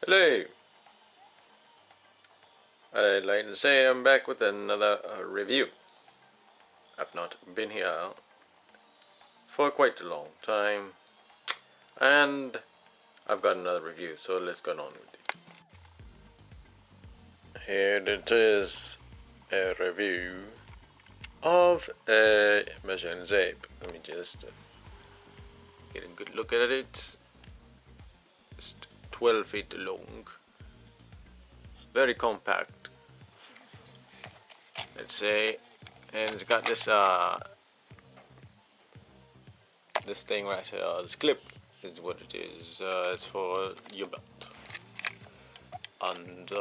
Hello, I'd like to say I'm back with another review. I've not been here for quite a long time, and I've got another review, so let's go on with it. Here it is, a review of a measuring tape. Let me just get a good look at it. It's 12 feet long, very compact, let's say, and it's got this this thing right here, this clip is what it is. It's for your belt, and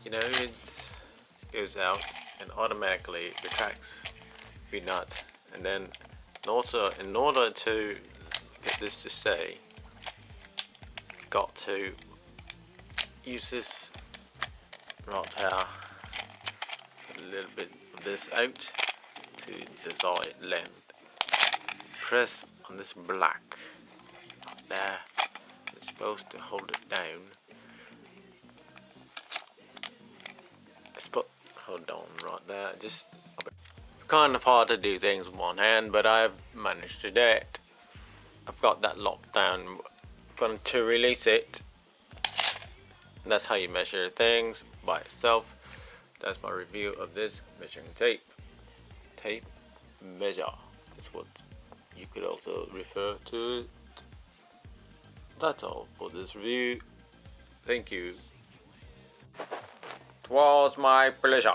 you know, it goes out and automatically retracts your nut, and then also in order to get this to stay, got to use this right here, a little bit of this out to desired length. Press on this black there. It's supposed to hold it down. Hold on right there. Just it's kind of hard to do things with one hand, but I've managed to do it. I've got that locked down. I'm going to release it. And that's how you measure things by itself. That's my review of this measuring tape. Tape measure is what you could also refer to it. That's all for this review. Thank you. It was my pleasure.